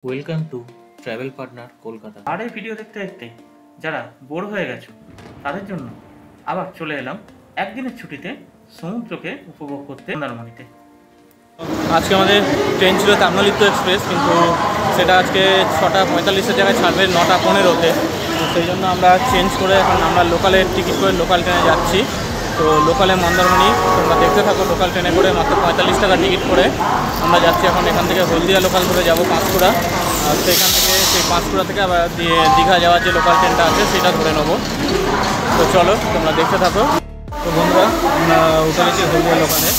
Welcome to travel partner Kolkata. আর এই video দেখতে দেখতে যারা বোর হয়ে গেছো তাদের জন্য আবার চলে এলাম একদিনের ছুটিতে সমুদ্রকে উপভোগ করতে মন্দারমণিতে। আজকে আমাদের ট্রেন ছিল তাম্রলিপ্ত এক্সপ্রেস, কিন্তু সেটা আজকে 6:45-এর জায়গায় ছাড়বে 9:15-তে। তো সেই জন্য আমরা চেঞ্জ করে এখন আমরা লোকালের টিকিট করে লোকাল ট্রেনে যাচ্ছি। তো লোকালে মন্দারমণি তোমরা দেখতে থাকো। লোকাল ট্রেনে করে মাত্র 45 টাকা টিকিট করে আমরা যাচ্ছি। এখন এখান থেকে হলদিয়া লোকাল ধরে যাবো পাঁশকুড়া, আর সেখান থেকে সেই পাঁশকুড়া থেকে আবার দীঘা যাওয়ার যে লোকাল ট্রেনটা আছে সেটা ধরে নেবো। তো চলো তোমরা দেখতে থাকো। তো বন্ধুরা, আমরা উঠে গেছি হলদিয়া লোকালে।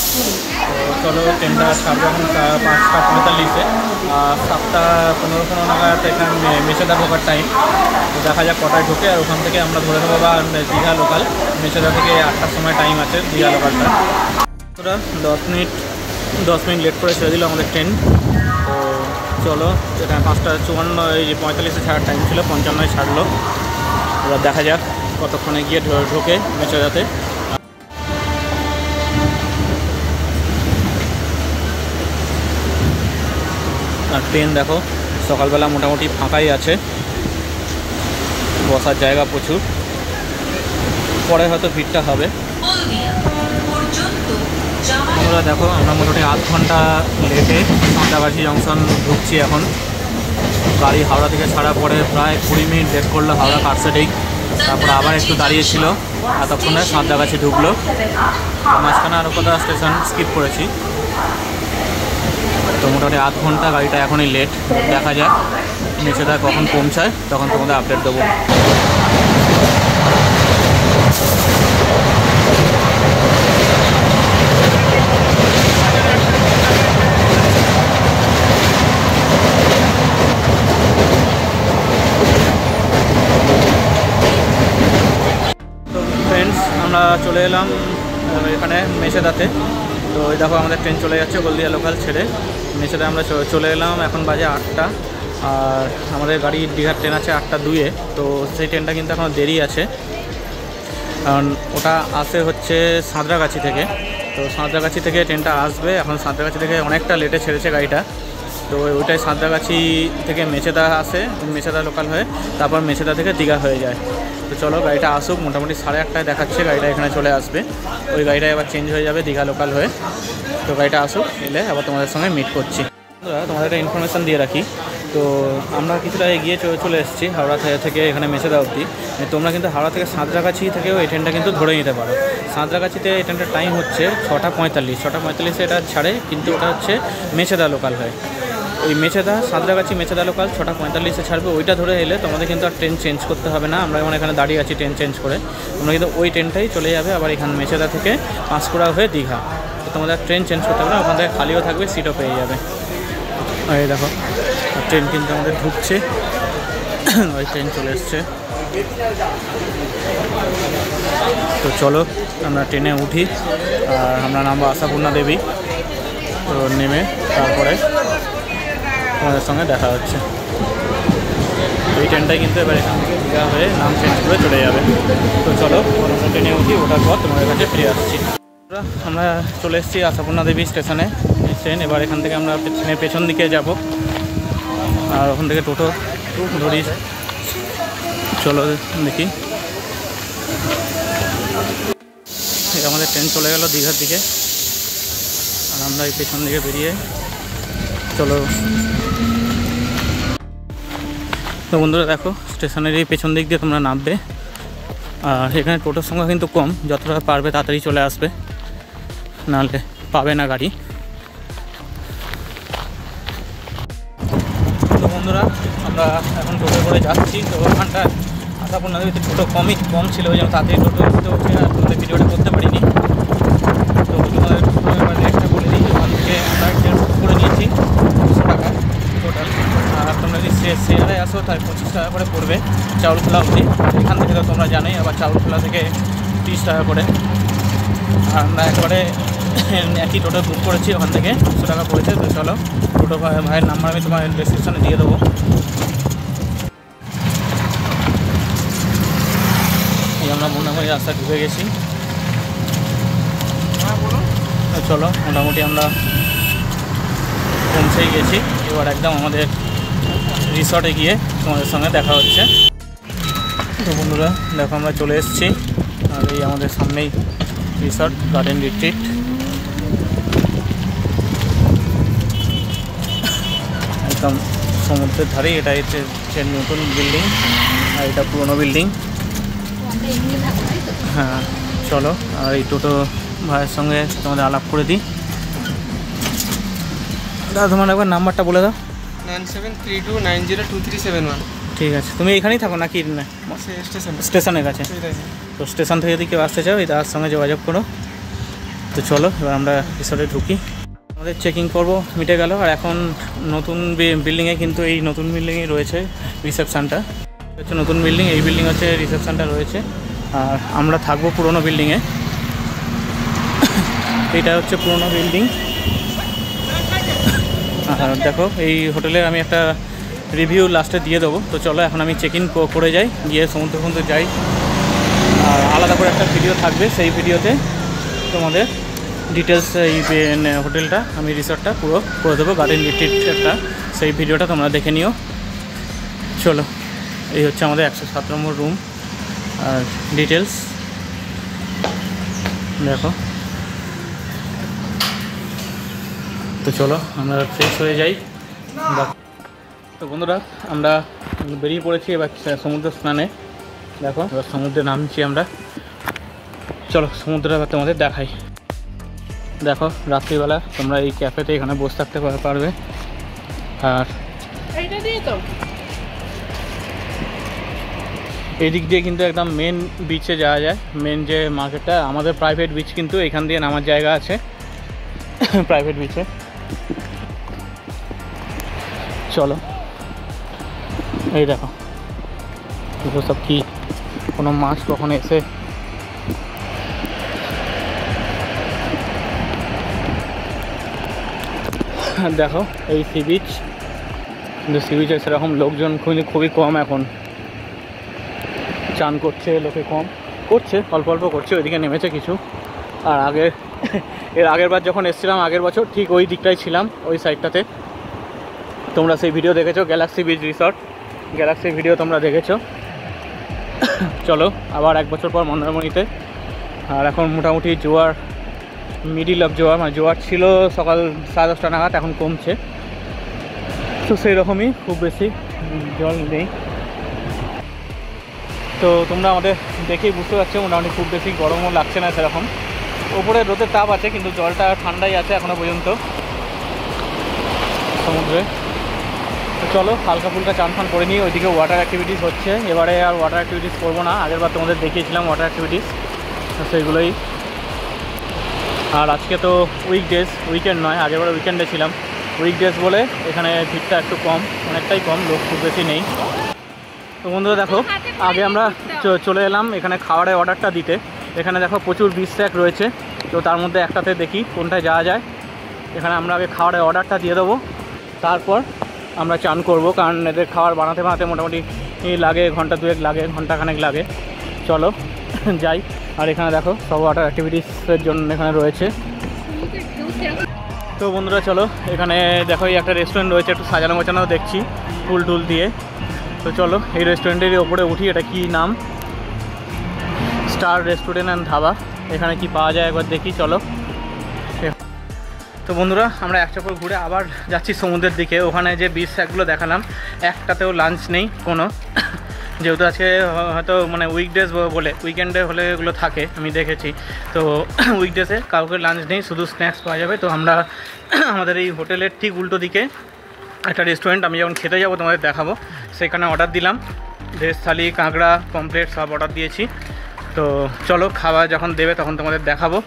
তো চলো, ট্রেনটা ছাড়বে এখন 5:45-এ, আর 7:15 নাগাদ এখানে মেছেদা ঢোকার টাইম। তো দেখা যাক কটায় ঢোকে, আর ওখান থেকে আমরা ধরে নেবো বা দীঘা লোকাল। মেছেদা থেকে 8টার সময় টাইম আছে দীঘা লোকালটা। ওরা 10 মিনিট লেট করে ছেড়ে দিল আমাদের ট্রেন। তো চলো, এখানে 5:45-এ ছাড়ার টাইম ছিল, 55-এ ছাড়লো। এবার দেখা যাক কতক্ষণে গিয়ে ঢোকে মেছেদাতে। আর ট্রেন দেখো সকালবেলা মোটামুটি ফাঁকাই আছে, বসার জায়গা প্রচুর। পরে হয়তো ভিড়টা হবে। আমরা দেখো আমরা মোটামুটি আধ ঘন্টা লেটে সাঁতরাগাছি জংশন ঢুকছি এখন। গাড়ি হাওড়া থেকে ছাড়া পরে প্রায় 20 মিনিট লেট করলো হাওড়া কারসাডেই। তারপর আবার একটু দাঁড়িয়েছিল, এতক্ষণে সাঁতরাগাছি ঢুকলো। মাঝখানে আরও কটা স্টেশন স্কিপ করেছি। তো মোটামুটি আধ ঘন্টা গাড়িটা এখনই লেট। দেখা যাক মেছেদা কখন পৌঁছায়, তখন তোমাদের আপডেট দেবো। তো ফ্রেন্ডস, আমরা চলে এলাম এখানে মেছেদাতে। তো এই দেখো আমাদের ট্রেন চলে যাচ্ছে হলদিয়া লোকাল ছেড়ে। মেছেদা আমরা চলে এলাম, এখন বাজে 8টা। আর আমাদের গাড়ি দীঘার ট্রেন আছে 8:02-এ। তো সেই ট্রেনটা কিন্তু এখনও দেরি আছে, কারণ ওটা আসে হচ্ছে সাঁতরাগাছি থেকে। তো সাঁতরাগাছি থেকে ট্রেনটা আসবে। এখন সাঁতরাগাছি থেকে অনেকটা লেটে ছেড়েছে গাড়িটা। তো ওইটাই সাঁতরাগাছি থেকে মেছেদা আসে, মেছেদা লোকাল হয়ে তারপর মেছেদা থেকে দীঘা হয়ে যায়। তো চলো গাড়িটা আসুক, মোটামুটি 8:30 দেখাচ্ছে গাড়িটা এখানে চলে আসবে। ওই গাড়িটা আবার চেঞ্জ হয়ে যাবে দীঘা লোকাল হয়ে। তো গাড়িটা আসুক, এলে আবার তোমাদের সঙ্গে মিট করছি। তোমাদের একটা ইনফরমেশান দিয়ে রাখি। তো আমরা কিছুটা এগিয়ে চলে এসেছি হাওড়া থেকে এখানে মেছেদা অবধি। তোমরা কিন্তু হাওড়া থেকে সাঁতরাগাছি থেকেও এই ট্রেনটা কিন্তু ধরে নিতে পারো। সাঁতরাগাছিতে এই ট্রেনটার টাইম হচ্ছে 6:45 এটা ছাড়ে, কিন্তু ওটা হচ্ছে মেছেদা লোকাল হয়। ওই মেছেদা সাঁতরাগাছি মেছেদা লোকাল 6:45-এ ছাড়বে। ওইটা ধরে এলে তোমাদের কিন্তু আর ট্রেন চেঞ্জ করতে হবে না। আমরা যেমন এখানে দাঁড়িয়ে আছি ট্রেন চেঞ্জ করে, তোমরা কিন্তু ওই ট্রেনটাই চলে যাবে আবার এখানে মেছেদা থেকে পাঁশকুড়া হয়ে দীঘা। তো তোমাদের ট্রেন চেঞ্জ করতে হবে না, ওখান থেকে খালিও থাকবে, সিটও পেয়ে যাবে। এই দেখো ট্রেন কিন্তু আমাদের ঢুকছে, ওই ট্রেন চলে এসছে। তো চলো আমরা ট্রেনে উঠি, আর আমরা নামবো আশাপূর্ণা দেবী। তো নেমে তারপরে তোমাদের সঙ্গে দেখা হচ্ছে। এই ট্রেনটাই কিন্তু এবার এখান থেকে দীঘা হয়ে নাম চেঞ্জ করে চলে যাবে। তো চলো আমরা ট্রেনে উঠি, ওঠার পর তোমাদের কাছে ফিরে আসছি। আমরা চলে এসেছি আশাপূর্ণা দেবী স্টেশনে। ট্রেন এবার এখান থেকে আমরা ট্রেনের পেছন দিকে যাব, আর ওখান থেকে টোটো ধরি। চলো দেখি, আমাদের ট্রেন চলে গেল দীঘার দিকে, আর আমরা এই পেছন দিকে বেরিয়ে চলো। তো বন্ধুরা দেখো, স্টেশনের এই পেছন দিক দিয়ে তোমরা নামবে। আর এখানে টোটোর সংখ্যা কিন্তু কম, যতটা পারবে তাড়াতাড়ি চলে আসবে, নাহলে পাবে না গাড়ি। তো বন্ধুরা, আমরা এখন টোটো করে যাচ্ছি। তো ওখানটা আশাপূর্ণা দেবীতে টোটো কম ছিল, ওই জন্য তাড়াতাড়ি টোটো উঠতে হচ্ছে, আর তোমাদের ভিডিওটা করতে পারিনি। তো তোমাদের টোটো এবার রেটটা বলে দিই। ওখান থেকে আমরা ট্রেন বুক করে নিয়েছি 200 টাকা টোটাল। আর তোমরা যদি শেয়ারে আসো তাহলে 25 টাকা করে পড়বে চাউলখোলা অবধি। এখান থেকে তো তোমরা জানোই, আবার চাউলখোলা থেকে 30 টাকা করে। আর আমরা একবারে একই টোটো বুক করেছি, ওখান থেকে 200 টাকা পড়েছে। তো চলো, টোটো ভাইয়ের নাম্বার আমি তোমার ডেসক্রিপশনে দিয়ে দেবো। এই আমরা মোটামুটি রাস্তা ঢুকে গেছি। চলো মোটামুটি আমরা পৌঁছেই গেছি। এবার একদম আমাদের রিসর্টে গিয়ে তোমাদের সঙ্গে দেখা হচ্ছে। তো বন্ধুরা দেখো আমরা চলে এসেছি, আর এই আমাদের সামনেই রিসর্ট গার্ডেন রিট্রিট। একদম সমুদ্রের ধারেই, এটা হচ্ছে নতুন বিল্ডিং আর এটা পুরনো বিল্ডিং। হ্যাঁ চলো, আর এই টোটো ভাইয়ের সঙ্গে তোমাদের আলাপ করে দিই। দাদা তোমার একবার নাম্বারটা বলে দাও। 9732902371। ঠিক আছে, তুমি এখানেই থাকো নাকি স্টেশনের কাছে? তো স্টেশন থেকে যদি কেউ আসতে চাও এই দাদার সঙ্গে যোগাযোগ করো। তো চলো এবার আমরা রিসর্টে ঢুকি। আমাদের চেকিং পর্ব মিটে গেল, আর এখন নতুন বিল্ডিংয়ে, কিন্তু এই নতুন বিল্ডিংয়ে রয়েছে রিসেপশানটা। হচ্ছে নতুন বিল্ডিং, এই বিল্ডিং হচ্ছে রিসেপশানটা রয়েছে, আর আমরা থাকবো পুরনো বিল্ডিংয়ে। এইটা হচ্ছে পুরনো বিল্ডিং। আর দেখো এই হোটেলের আমি একটা রিভিউ লাস্টে দিয়ে দেবো। তো চলো এখন আমি চেক ইন করে যাই, গিয়ে সমুদ্র যাই, আর আলাদা করে একটা ভিডিও থাকবে, সেই ভিডিওতে তোমাদের ডিটেলস এই হোটেলটা আমি রিসর্টটা পুরো করে দেবো, গার্ডেন রিট্রিট একটা, সেই ভিডিওটা তোমরা দেখে নিও। চলো এই হচ্ছে আমাদের 107 নম্বর রুম আর ডিটেলস দেখো। তো চলো আমরা ফ্রেশ হয়ে যাই। তো বন্ধুরা আমরা বেরিয়ে পড়েছি এবার সমুদ্র স্নানে। দেখো এবার সমুদ্রে নামছি আমরা। চলো সমুদ্রটা এবার তোমাদের দেখাই। দেখো রাত্রিবেলা তোমরা এই ক্যাফেতে এখানে বসে থাকতে পারবে। আর এদিক দিয়ে কিন্তু একদম মেন বিচে যাওয়া যায়, মেন যে মার্কেটটা, আমাদের প্রাইভেট বিচ কিন্তু এখান দিয়ে নামার জায়গা আছে প্রাইভেট বিচে। চলো এই দেখো এগুলো সব কি, কোনো মাছ কখন এসে দেখো এই সি বিচ, কিন্তু সি বিচে সেরকম লোকজন খুবই কম এখন, চান করছে লোকে কম করছে, অল্প অল্প করছে, ওইদিকে নেমেছে কিছু। আর এর আগের বার যখন এসেছিলাম আগের বছর ঠিক ওই দিকটাই ছিলাম, ওই সাইডটাতে। তোমরা সেই ভিডিও দেখেছো, Galaxy beach resort, Galaxy video তোমরা দেখেছো। চলো আবার 1 বছর পর মন্দারমণিতে। আর এখন মোটামুটি জোয়ার, মিডিল অফ জোয়ার, মানে জোয়ার ছিল সকাল 10:30 নাগাদ, এখন কমছে। তো সেই রকমই, খুব বেশি জল নেই। তো তোমরা আমাদের দেখেই বুঝতে পারছো মোটামুটি খুব বেশি গরমও লাগছে না সেরকম। ওপরে রোদের তাপ আছে কিন্তু জলটা ঠান্ডাই আছে এখনও পর্যন্ত সমুদ্রে। তো চলো হালকা ফুলকা চান ফান করে নিই। ওইদিকে ওয়াটার অ্যাক্টিভিটিস হচ্ছে, এবারে আর ওয়াটার অ্যাক্টিভিটিস করবো না, আগেরবার তোমাদের দেখিয়েছিলাম ওয়াটার অ্যাক্টিভিটিস, সেইগুলোই। আর আজকে তো উইকডেজ, উইকেন্ড নয়, আগেরবারে উইকেন্ডে ছিলাম, উইকডেজ বলে এখানে ভিড়টা একটু কম, অনেকটাই কম, লোক খুব বেশি নেই। তো বন্ধুরা দেখো আগে আমরা চলে এলাম এখানে খাবারের অর্ডারটা দিতে। এখানে দেখো প্রচুর বিচ ট্র্যাক রয়েছে, তো তার মধ্যে একটাতে দেখি কোনটায় যাওয়া যায়। এখানে আমরা আগে খাবারের অর্ডারটা দিয়ে দেবো, তারপর আমরা চান করব, কারণ এদের খাবার বানাতে মোটামুটি লাগে ঘন্টা 2 লাগে, ঘন্টাখানেক লাগে। চলো যাই। আর এখানে দেখো সব ওয়াটার অ্যাক্টিভিটিসের জন্য এখানে রয়েছে। তো বন্ধুরা চলো, এখানে দেখো এই একটা রেস্টুরেন্ট রয়েছে, একটু সাজানো গোছানো দেখছি ফুল টুল দিয়ে। তো চলো এই রেস্টুরেন্টের ওপরে উঠি, এটা কি নাম, স্টার রেস্টুরেন্ট অ্যান্ড ধাবা। এখানে কি পাওয়া যায় একবার দেখি, চলো। তো বন্ধুরা আমরা এক চক্কর ঘুরে আবার যাচ্ছি সমুদ্রের দিকে। ওখানে যে বিচ ট্র্যাকগুলো দেখালাম একটাতেও লাঞ্চ নেই কোনো, যেহেতু আজকে হয়তো মানে উইকডেজ বলে, উইকেন্ডে হলে এগুলো থাকে আমি দেখেছি। তো উইকডেজে কাউকে লাঞ্চ নেই, শুধু স্ন্যাক্স পাওয়া যাবে। তো আমরা আমাদের এই হোটেলের ঠিক উল্টো দিকে একটা রেস্টুরেন্ট, আমি যখন খেতে যাবো তোমাদের দেখাবো, সেখানে অর্ডার দিলাম। ভেজ থালি, কাঁকড়া, পমফ্লেট সব অর্ডার দিয়েছি। তো চলো খাবার যখন দেবে তখন তোমাদের দেখাবো,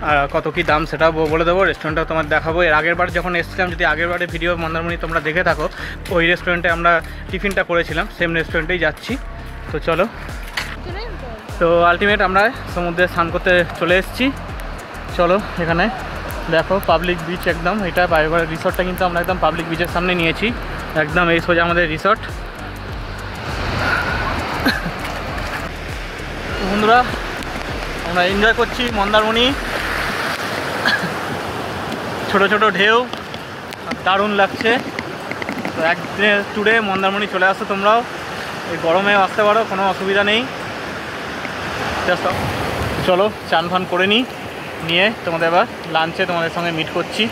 আর কত কী দাম সেটাও বলে দেবো, রেস্টুরেন্টটাও তোমার দেখাবো। এর আগের বার যখন এসেছিলাম, যদি আগের বারে ভিডিও মন্দারমণি তোমরা দেখে থাকো, ওই রেস্টুরেন্টে আমরা টিফিনটা করেছিলাম, সেম রেস্টুরেন্টেই যাচ্ছি। তো চলো, তো আলটিমেট আমরা সমুদ্রে স্নান করতে চলে এসেছি। চলো এখানে দেখো পাবলিক বিচ একদম, এটা এবার রিসর্টটা কিন্তু আমরা একদম পাবলিক বিচের সামনে নিয়েছি, একদম এই সোজা আমাদের রিসর্ট। বন্ধুরা আমরা এনজয় করছি মন্দারমণি, ছোট ছোট ঢেউ, দারুণ লাগছে। তো একদিনের ট্যুরে মন্দারমণি চলে আসো তোমরাও, এই গরমে আসতে পারো, কোনো অসুবিধা নেই। জাস্ট চলো চান ফান করে নিয়ে তোমাদের এবার লাঞ্চে তোমাদের সঙ্গে মিট করছি।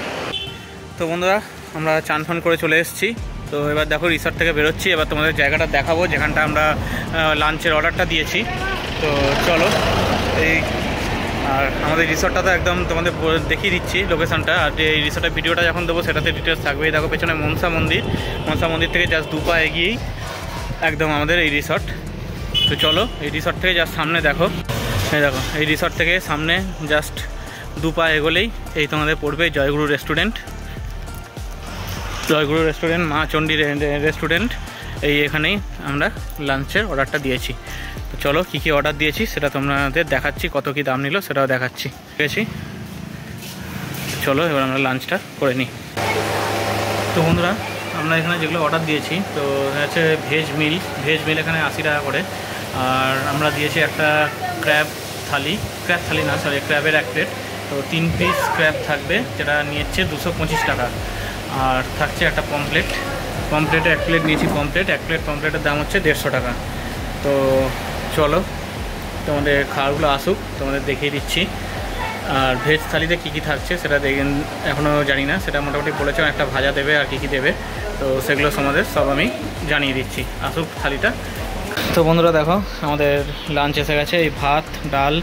তো বন্ধুরা আমরা চান ফান করে চলে এসেছি। তো এবার দেখো রিসর্ট থেকে বেরোচ্ছি, এবার তোমাদের জায়গাটা দেখাবো যেখানটা আমরা লাঞ্চের অর্ডারটা দিয়েছি। তো চলো এই, আর আমাদের রিসর্টটা তো একদম তোমাদের দেখিয়ে দিচ্ছি লোকেশনটা, আর যে এই রিসর্টের ভিডিওটা যখন দেবো সেটাতে ডিটেলস থাকবে। এই দেখো পেছনে মনসা মন্দির থেকে জাস্ট 2 পা এগিয়েই একদম আমাদের এই রিসর্ট। তো চলো এই রিসর্ট থেকে জাস্ট সামনে দেখো, এই রিসর্ট থেকে সামনে জাস্ট 2 পা এগোলেই এই তোমাদের পড়বে জয়গুরু রেস্টুরেন্ট, মা চণ্ডী রেস্টুরেন্ট। এখানেই আমরা লাঞ্চের অর্ডারটা দিয়েছি। তো চলো কী কী অর্ডার দিয়েছি সেটা তোমাদের দেখাচ্ছি, কত কী দাম নিল সেটাও দেখাচ্ছি, ঠিক আছে? চলো এবার আমরা লাঞ্চটা করে নিই। তো বন্ধুরা আমরা এখানে যেগুলো অর্ডার দিয়েছি, তো হচ্ছে ভেজ মিল এখানে 80 টাকা করে। আর আমরা দিয়েছি একটা ক্র্যাব থালি না সরি, ক্র্যাবের 1 প্লেট। তো 3 পিস ক্র্যাব থাকবে, যেটা নিয়েছে 225 টাকা। আর থাকছে একটা পমপ্লেটে 1 প্লেট নিয়েছি, পমপ্লেটের দাম হচ্ছে 150 টাকা। তো চলো তোমাদের খাবারগুলো আসুক, তোমাদের দেখিয়ে দিচ্ছি। আর ভেজ থালিতে কী কী থাকছে সেটা এখনও জানি না, সেটা মোটামুটি বলেছে একটা ভাজা দেবে আর কী দেবে। তো সেগুলো তোমাদের সব আমি জানিয়ে দিচ্ছি, আসুক থালিটা। তো বন্ধুরা দেখো আমাদের লাঞ্চ এসে গেছে। এই ভাত, ডাল,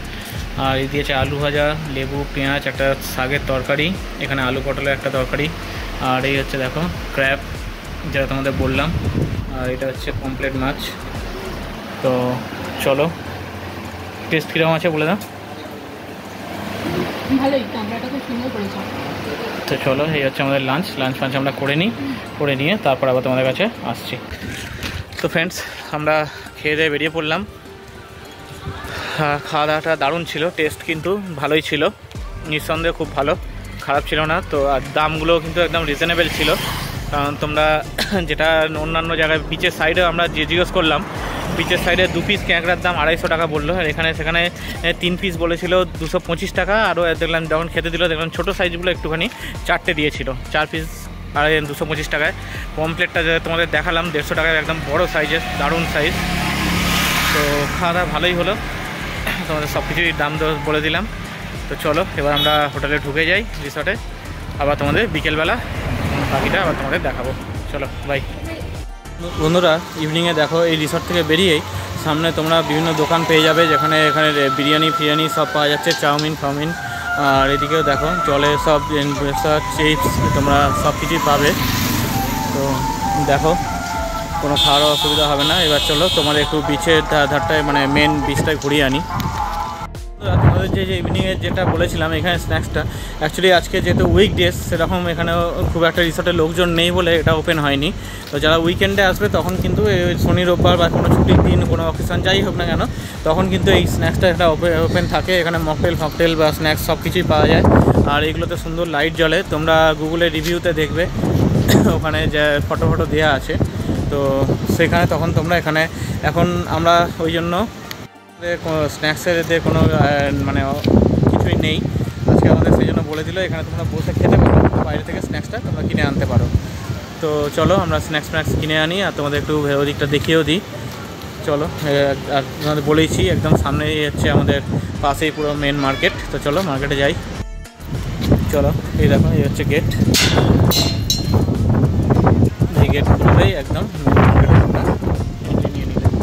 আর এই দিয়েছে আলু ভাজা, লেবু, পেঁয়াজ, একটা শাকের তরকারি, এখানে আলু পটলের একটা তরকারি, আর এই হচ্ছে দেখো ক্র্যাব যেটা তোমাদের বললাম, আর এটা হচ্ছে পমপ্লেট মাছ। তো চলো টেস্ট কীরকম আছে বলে দাও। তো চলো এই হচ্ছে আমাদের লাঞ্চ আমরা করে নিয়ে তারপর আবার তোমাদের কাছে আসছি। তো ফ্রেন্ডস আমরা খেয়ে দিয়ে বেরিয়ে পড়লাম। খাওয়া দাওয়াটা দারুণ ছিল, টেস্ট কিন্তু ভালোই ছিল, নিঃসন্দেহে খুব ভালো, খারাপ ছিল না। তো আর দামগুলো কিন্তু একদম রিজনেবল ছিল, কারণ তোমরা যেটা অন্যান্য জায়গায় বিচের সাইডে আমরা জিজ্ঞেস করলাম, বিচের সাইডে 2 পিস ক্যাঁকড়ার দাম 250 টাকা বললো, আর সেখানে 3 পিস বলেছিল 225 টাকা। আরও দেখলাম যখন খেতে দিল দেখলাম ছোটো সাইজগুলো একটুখানি 4টে দিয়েছিল, 4 পিস আর 225 টাকায়। পমপ্লেটটা তোমাদের দেখালাম 150 টাকায়, একদম বড় সাইজের, দারুণ সাইজ। তো খাওয়া দাওয়া ভালোই হলো, তোমাদের সব কিছুই দাম বলে দিলাম। তো চলো এবার আমরা হোটেলে ঢুকে যাই রিসর্টে, আবার তোমাদের বিকেলবেলা বাকিটা আবার তোমাদের দেখাবো। চলো বাই। বন্ধুরা ইভিনিংয়ে দেখো এই রিসর্ট থেকে বেরিয়েই সামনে তোমরা বিভিন্ন দোকান পেয়ে যাবে, এখানে বিরিয়ানি সব পাওয়া যাচ্ছে, চাউমিন, আর এদিকেও দেখো জলে সব চিপস তোমরা সব কিছুই পাবে। তো দেখো কোনো খাওয়ার অসুবিধা হবে না। এবার চলো তোমাদের একটু বিচের ধারটায় মানে মেন বিচটায় ঘুরিয়ে আনি। তোমাদের যে ইভিনিংয়ের যেটা বলেছিলাম এখানে স্ন্যাক্সটা, অ্যাকচুয়ালি আজকে যেহেতু উইকডেজ সেরকম এখানেও খুব একটা রিসর্টের লোকজন নেই বলে এটা ওপেন হয়নি। তো যারা উইকেন্ডে আসবে তখন কিন্তু শনি রোববার বা কোনো ছুটির দিন, কোনো অকেশন যাই হোক না কেন, তখন কিন্তু এই স্ন্যাক্সটা একটা ওপেন থাকে। এখানে মকটেল বা স্ন্যাক্স সব কিছুই পাওয়া যায়, আর এগুলোতে সুন্দর লাইট জ্বলে। তোমরা গুগলে রিভিউতে দেখবে ওখানে যে ফটো দেওয়া আছে, তো সেখানে তখন তোমরা এখানে এখন আমরা ওই জন্য স্ন্যাক্সের কোনো মানে কিছুই নেই আজকে আমাদের, সেই জন্য বলে দিল এখানে তোমরা বসে খেতে পারো, বাইরে থেকে স্ন্যাক্সটা তোমরা কিনে আনতে পারো। তো চলো আমরা স্ন্যাক্স কিনে আনি আর তোমাদের একটু ওদিকটা দেখিয়েও দিই। চলো আর তোমাদের বলেইছি একদম সামনেই হচ্ছে আমাদের পাশেই পুরো মেন মার্কেট। তো চলো মার্কেটে যাই। চলো এই দেখো এই হচ্ছে গেট, এই গেট খুলবেই একদম মার্কেটে আমরা এন্ট্রি নিয়ে নিলাম।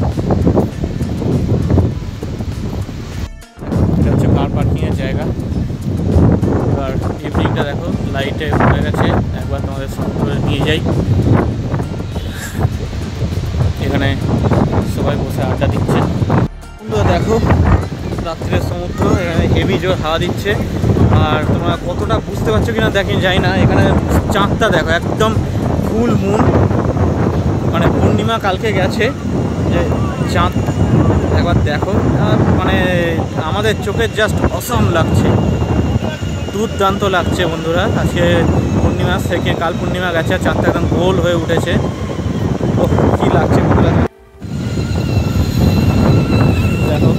এটা হচ্ছে কার পার্কিংয়ের জায়গা। আর ইভিনিংটা দেখো লাইটে ভরে গেছে, একবার তোমাদের করে নিয়ে যাই। এখানে সবাই বসে আড্ডা দিচ্ছে। দেখো রাত্রের সমুদ্র, এখানে হেভি জোর হাওয়া দিচ্ছে। আর তোমরা কতটা বুঝতে পারছো কিনা দেখি যাই না, এখানে চাঁদটা দেখো একদম ফুল মুন, মানে পূর্ণিমা কালকে গেছে যে চাঁদ একবার দেখো, মানে আমাদের চোখের জাস্ট অসম লাগছে, দুর্দান্ত লাগছে বন্ধুরা। আজকে পূর্ণিমা থেকে কাল পূর্ণিমা গেছে, চাঁদটা একদম গোল হয়ে উঠেছে। ও কী লাগছে বন্ধুরা, দেখো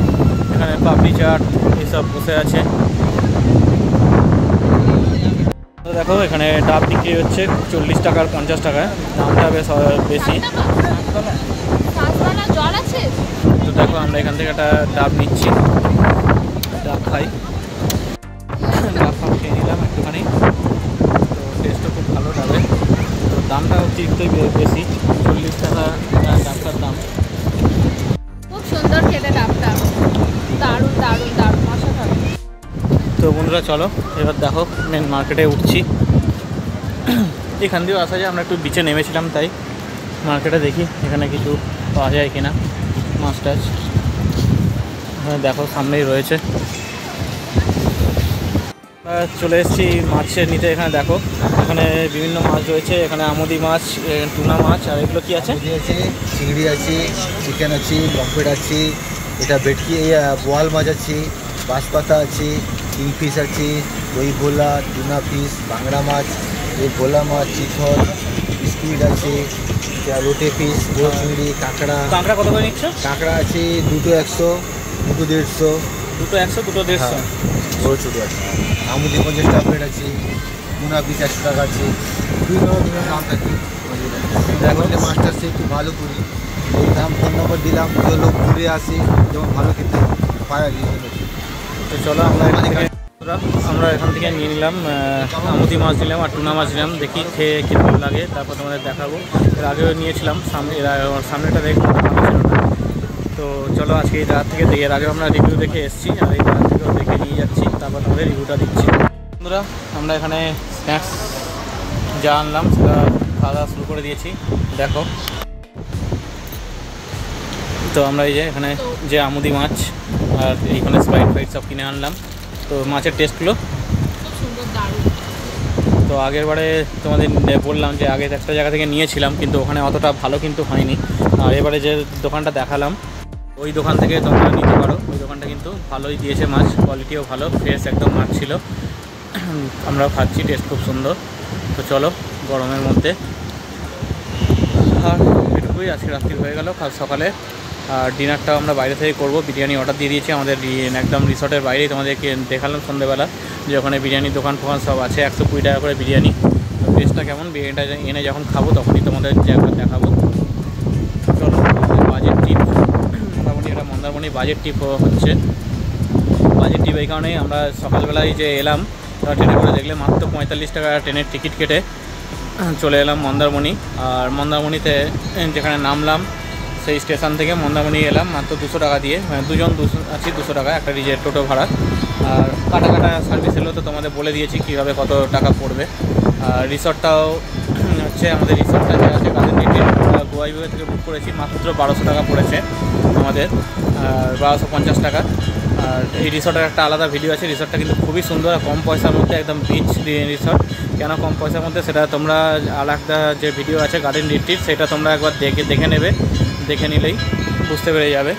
এখানে পাপড়ি চাট এইসব বসে আছে। দেখো এখানে ডাব বিক্রি হচ্ছে 40 টাকা আর 50 টাকা, দামটা বেশ বেশি। তো দেখো আমরা এখান থেকে একটা ডাব নিচ্ছি, ডাব খাই। ডাব খেয়ে নিলাম একটুখানি, তো টেস্টও খুব ভালো ডাবের। তো দামটা অতিরিক্তই বেশি, 40 টাকা ডাবটার দাম। খুব সুন্দর খেতে ডাবটা, দারুণ দারুণ দারুণ অসাধারণ। তো বন্ধুরা চলো এবার দেখো মেন মার্কেটে উঠছি। এখান দিয়েও আসা যায়, আমরা একটু বিচে নেমেছিলাম তাই মার্কেটে দেখি এখানে কিছু পাওয়া যায় কিনা মাছ টাছ। হ্যাঁ দেখো সামনেই রয়েছে। চলে এসেছি মাছের নিতে। এখানে দেখো এখানে বিভিন্ন মাছ রয়েছে, এখানে আমুদি মাছ, টুনা মাছ, আর এগুলো কি আছে? চিংড়ি আছে, চিকেন আছে, পম্পেট আছে, এটা ভেটকি বোয়াল মাছ আছে, বাঁশপাতা আছে, কিংফিশ আছে, দই ভোলা, টুনা ফিশ, বাংলা মাছ, এই ভোলা মাছ, চিতল, স্কুইড আছে, লোটে ফিশ, বোল চিংড়ি, কাঁকড়া। কাঁকড়া কত করে নিচ্ছ? কাঁকড়া আছে দুটো 100, দুটো 150। দুটো 100, দুটো 150। বড় ছোটো আছে। আমুদি 50 টাকা প্লেট আছে, টুনা পিস 100 টাকা আছে। বিভিন্ন রকমের দাম থাকে। দেখো মাছটা সে একটু ভালো করি, এই দাম ফোন নম্বর দিলাম, লোক ঘুরে আসে যেমন ভালো খেতে পায় আর কি। তো চলো আমরা এখান থেকে নিয়ে নিলাম আমুদি মাছ নিলাম আর টুনা মাছ নিলাম, দেখি খেয়ে কেমন লাগে, তারপর তোমাদের দেখাবো। এর আগেও নিয়েছিলাম, সামনেটা দেখবো। তো চলো আজকে এই জায়গা থেকে এর আগে আমরা রিভিউ দেখে এসেছি, আর এই জায়গা থেকেও দেখে নিয়ে যাচ্ছি, তারপর তোমাদের রিভিউটা দিচ্ছি। বন্ধুরা আমরা এখানে স্ন্যাক্স যা আনলাম সেটা খাওয়া দাওয়া শুরু করে দিয়েছি। দেখো তো আমরা এই যে এখানে যে আমুদি মাছ আর এইখানে স্প্রাইট ফ্রাইট সব কিনে আনলাম। তো মাছের টেস্টগুলো খুব সুন্দর দারুণ। তো আগের বারে তোমাদের বললাম যে আগে একটা জায়গা থেকে নিয়েছিলাম, কিন্তু ওখানে অতটা ভালো কিন্তু হয়নি। আর এবারে যে দোকানটা দেখালাম ওই দোকান থেকে তোমরা নিতে পারো, ওই দোকানটা কিন্তু ভালোই দিয়েছে মাছ, কোয়ালিটিও ভালো, ফ্রেশ একদম মাছ ছিল। আমরাও খাচ্ছি, টেস্ট খুব সুন্দর। তো চলো গরমের মধ্যে আর এটুকুই, আজকে রাত্রি হয়ে গেল। কাল সকালে আর ডিনারটাও আমরা বাইরে থেকে করবো। বিরিয়ানি অর্ডার দিয়ে দিয়েছি আমাদের একদম রিসর্টের বাইরেই, তোমাদেরকে দেখালাম সন্ধ্যেবেলা যে ওখানে বিরিয়ানির দোকান ফোকান সব আছে। 120 টাকা করে বিরিয়ানি। তো টেস্টটা কেমন, বিরিয়ানিটা এনে যখন খাবো তখনই তোমাদের দেখাবো। চলো বাজেট টিপ, মোটামুটি এটা মন্দারমণি বাজেট টিপ হচ্ছে। বাজেট টিপ এই কারণেই আমরা সকালবেলায় যে এলাম ট্রেনে করে, দেখলে মাত্র 45 টাকা ট্রেনের টিকিট কেটে চলে এলাম মন্দারমণি। আর মন্দারমণিতে যেখানে নামলাম সেই স্টেশন থেকে মন্দারমণি এলাম মাত্র 200 টাকা দিয়ে, মানে দুজন 200 টাকা একটা রিজের টোটো ভাড়া। আর কাটা সার্ভিস এলো, তো তোমাদের বলে দিয়েছি কীভাবে কত টাকা পড়বে। আর রিসর্টটাও হচ্ছে আমাদের রিসর্টটা যে আছে গার্ডেন রিট্রিট, গোয়া বিভাগ থেকে বুক করেছি, মাত্র 1200 টাকা পড়েছে আমাদের, আর 1250 টাকা। আর এই রিসর্টের একটা আলাদা ভিডিও আছে, রিসর্টটা কিন্তু খুবই সুন্দর, কম পয়সার মধ্যে একদম বিচ রিসর্ট। কেন কম পয়সার মধ্যে সেটা তোমরা আলাদা যে ভিডিও আছে গার্ডেন রিট্রিট, সেটা তোমরা একবার দেখে নেবে, দেখে নিলেই বুঝতে পেরে যাবে।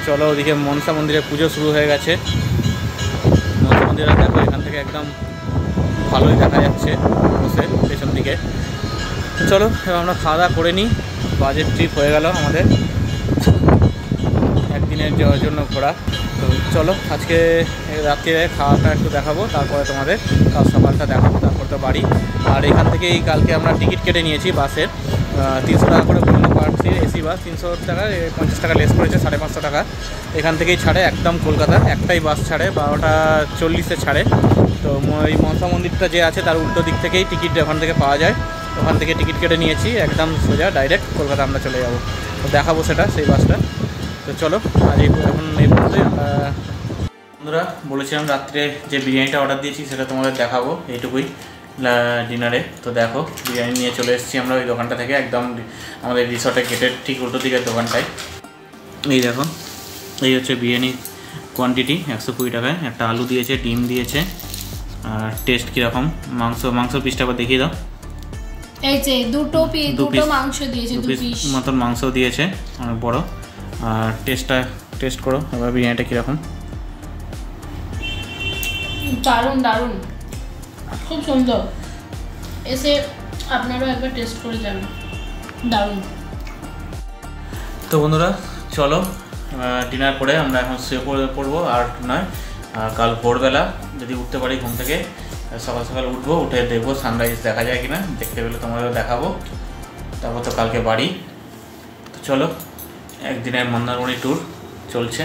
চলো ওদিকে মনসা মন্দিরে পুজো শুরু হয়ে গেছে। মনসা মন্দিরে দেখো এখান থেকে একদম ভালোই দেখা যাচ্ছে বসে পেছন দিকে। চলো এবার আমরা খাওয়া দাওয়া করে নিই। বাজেট ট্রিপ হয়ে গেল আমাদের একদিনের জন্য ঘোরা। তো চলো আজকে রাত্রিরে খাওয়াটা একটু দেখাবো, তারপরে তোমাদের কাল সকালটা দেখাবো, তারপর তো বাড়ি। আর এখান থেকেই কালকে আমরা টিকিট কেটে নিয়েছি বাসের, 300 টাকা করে বললো পার সিট, এসি বাস 300 টাকা, 50 টাকা লেস করেছে, 550 টাকা। এখান থেকেই ছাড়ে একদম কলকাতার, একটাই বাস ছাড়ে, 12:40 ছাড়ে। তো এই মনসা মন্দিরটা যে আছে তার উল্টো দিক থেকেই টিকিট ওখান থেকে পাওয়া যায়, ওখান থেকে টিকিট কেটে নিয়েছি, একদম সোজা ডাইরেক্ট কলকাতা আমরা চলে যাব। তো দেখাবো সেটা, সেই বাসটা। তো চলো আজ এখন এই পর্যন্তই। আমরা বন্ধুরা বলেছিলাম রাত্রে যে বিরিয়ানিটা অর্ডার দিয়েছি সেটা তোমাদের দেখাবো, এইটুকুই ডিনারে। তো দেখো বিরিয়ানি নিয়ে চলে এসেছি আমরা ওই দোকানটা থেকে, একদম আমাদের রিসর্টের গেটের ঠিক উল্টো দিকের দোকানটায়। এই দেখো এই হচ্ছে বিরিয়ানি কোয়ান্টিটি, 120 টাকায়। একটা আলু দিয়েছে, ডিম দিয়েছে। আর টেস্ট কীরকম, মাংসর পিসটা আবার দেখিয়ে দাও। এই যে দুটো মাংস দিয়েছে, 2 পিস মতন মাংস দিয়েছে, অনেক বড়। আর টেস্ট করো এবার বিরিয়ানিটা কীরকম। দারুণ দারুণ, খুব সুন্দর। এসে আপনারাও একবার টেস্ট করে যাবেন, দারুণ। তো বন্ধুরা চলো ডিনার করে আমরা এখন শুয়ে পড়বো, আর নয় কাল ভোরবেলা যদি উঠতে পারি ঘুম থেকে সকাল সকাল উঠবো, উঠে দেখবো সানরাইজ দেখা যায় কিনা, দেখতে পেলে তোমাদেরও দেখাবো। তারপর তো কালকে বাড়ি। তো চলো, একদিনের মন্দারমণি ট্যুর চলছে,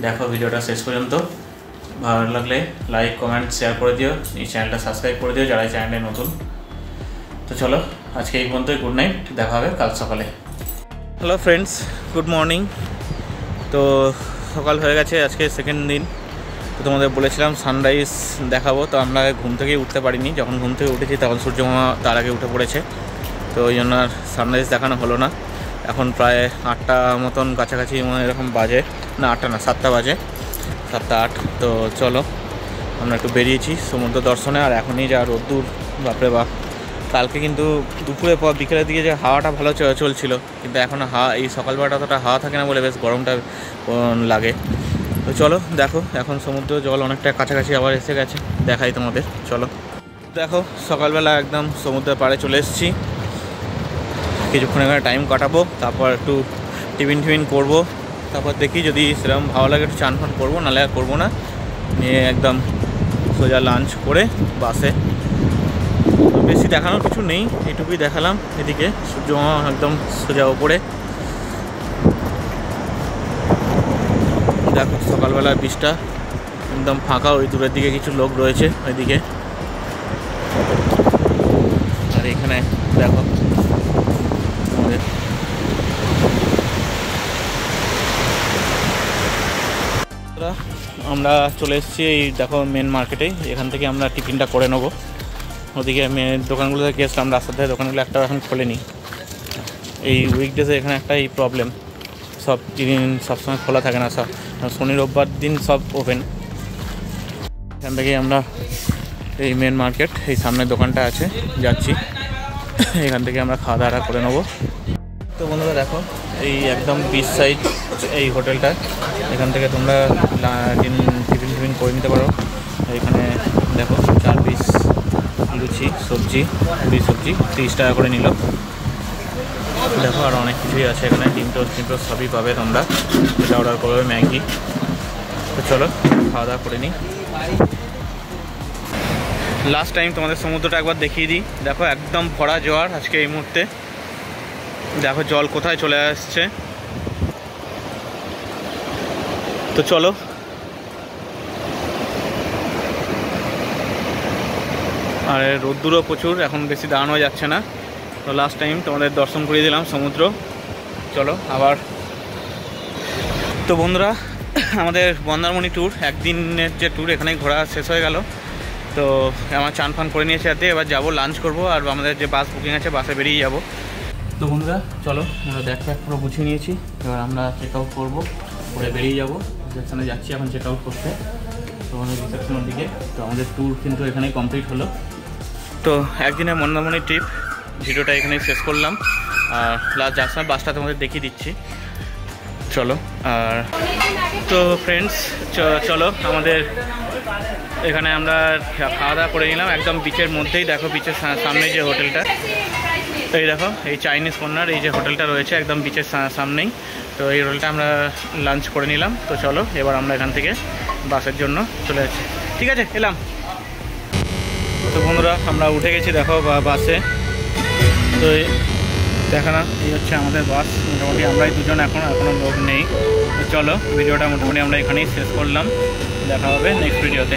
দেখো ভিডিওটা শেষ পর্যন্ত। ভালো লাগলে লাইক কমেন্ট শেয়ার করে দিও, এই চ্যানেলটা সাবস্ক্রাইব করে দিও যারা এই চ্যানেলে নতুন। তো চলো আজকে এই পর্যন্তই, গুড নাইট, দেখা হবে কাল সকালে। Hello friends, good morning. তো সকাল হয়ে গেছে, আজকে সেকেন্ড দিন। তো তোমাদের বলেছিলাম সানরাইজ দেখাবো, তো আমরা ঘুম থেকেই উঠতে পারিনি। যখন ঘুম থেকে উঠেছি তখন সূর্যমামা তার আগে উঠে পড়েছে, তো ওই জন্য আর সানরাইজ দেখানো হলো না। এখন প্রায় 8টা মতন কাছাকাছি এরকম বাজে, না 8টা না 7টা বাজে, 7টা 8। তো চলো আমরা একটু বেরিয়েছি সমুদ্র দর্শনে। আর এখনই যা রোদ্দুর, বাপরে বাপ। কালকে কিন্তু দুপুরের পর বিকেলের দিকে যে হাওয়াটা ভালো চলছিল, কিন্তু এখন এই সকালবেলাটা অতটা হাওয়া থাকে না বলে বেশ গরমটা লাগে। তো চলো দেখো, এখন সমুদ্র জল অনেকটা কাছাকাছি আবার এসে গেছে, দেখাই তোমাদের। চলো দেখো, সকালবেলা একদম সমুদ্রের পাড়ে চলে এসেছি। কিছুক্ষণ এখানে টাইম কাটাবো, তারপর একটু টিফিন করবো, তারপর দেখি যদি সেরকম ভালো লাগে একটু চান ফান করবো, নাহলে আর করবো না। নিয়ে একদম সোজা লাঞ্চ করে বাসে। বেশি দেখানোর কিছু নেই, এইটুকুই দেখালাম। এদিকে সূর্যমামা একদম সোজা ওপরে, দেখো সকালবেলা বীজটা একদম ফাঁকা। ওই দূরের দিকে কিছু লোক রয়েছে ওইদিকে, আর এখানে দেখো আমরা চলে এসেছি। এই দেখো মেন মার্কেটে, এখান থেকে আমরা টিফিনটা করে নেবো। ওদিকে মেন দোকানগুলোতে গেছিলাম, রাস্তার ধারে দোকানগুলো একটা এখন খোলেনি। এই উইকডেজে এখানে একটাই প্রবলেম, সব দিন সবসময় খোলা থাকে না, সব শনি রোববার দিন সব ওপেন। এখান থেকে আমরা এই মেন মার্কেট, এই সামনের দোকানটা আছে, যাচ্ছি। এখান থেকে আমরা খাওয়া দাওয়া করে নেবো। তো বন্ধুরা দেখো, এই একদম বিচ সাইড এই হোটেলটা, এখান থেকে তোমরা টিফিন করে নিতে পারো। এখানে দেখো 4 পিস লুচি, সবজি, পুরি সবজি 30 টাকা করে নিল। দেখো আর অনেক কিছুই আছে এখানে, ডিম টোস্ট সবই পাবে তোমরা, যেটা অর্ডার করবে, ম্যাগি। তো চলো খাওয়া দাওয়া করে নিই। লাস্ট টাইম তোমাদের সমুদ্রটা একবার দেখিয়ে দিই। দেখো একদম ভরা জোয়ার আজকে এই মুহূর্তে, দেখো জল কোথায় চলে আসছে। তো চলো আর রোদ্দুরও প্রচুর, এখন বেশি দাঁড়ানো যাচ্ছে না। তো লাস্ট টাইম তোমাদের দর্শন করিয়ে দিলাম সমুদ্র। চলো আবার। তো বন্ধুরা, আমাদের মন্দারমণি ট্যুর, একদিনের যে ট্যুর, এখানেই ঘোরা শেষ হয়ে গেল। তো আমার চান ফান করে নিয়েছি হাতে, এবার যাবো লাঞ্চ করব, আর আমাদের যে বাস বুকিং আছে বাসে বেরিয়ে যাব। তো বন্ধুরা চলো, আমরা ব্যাগ পুরো গুছিয়ে নিয়েছি, এবার আমরা চেক আউট করবো, করে বেরিয়ে যাবো। রিসেপশনে যাচ্ছি এখন চেক আউট করতে, তো আমাদের রিসেপশনের দিকে। তো আমাদের ট্যুর কিন্তু এখানেই কমপ্লিট হলো। তো একদিনের মন্দারমণি ট্রিপ ভিডিওটা এখানেই শেষ করলাম। আর লাস্ট যাওয়ার সময় বাসটা তোমাদের দেখিয়ে দিচ্ছি, চলো। আর তো ফ্রেন্ডস চলো, আমাদের এখানে আমরা খাওয়া দাওয়া করে নিলাম একদম বিচের মধ্যেই। দেখো বিচের সামনে যে হোটেলটা, এই দেখো এই চাইনিজ কর্নার, এই যে হোটেলটা রয়েছে একদম বিচের সামনেই। তো এই হোটেলটা আমরা লাঞ্চ করে নিলাম। তো চলো এবার আমরা এখান থেকে বাসের জন্য চলে যাচ্ছি। ঠিক আছে, এলাম। তো বন্ধুরা আমরা উঠে গেছি, দেখো বাসে। তো দেখা না, এই হচ্ছে আমাদের বাস। মোটামুটি আমরাই দুজন, এখনও লোক নেই। তো চলো ভিডিওটা মোটামুটি আমরা এখানেই শেষ করলাম, দেখা হবে নেক্সট ভিডিওতে।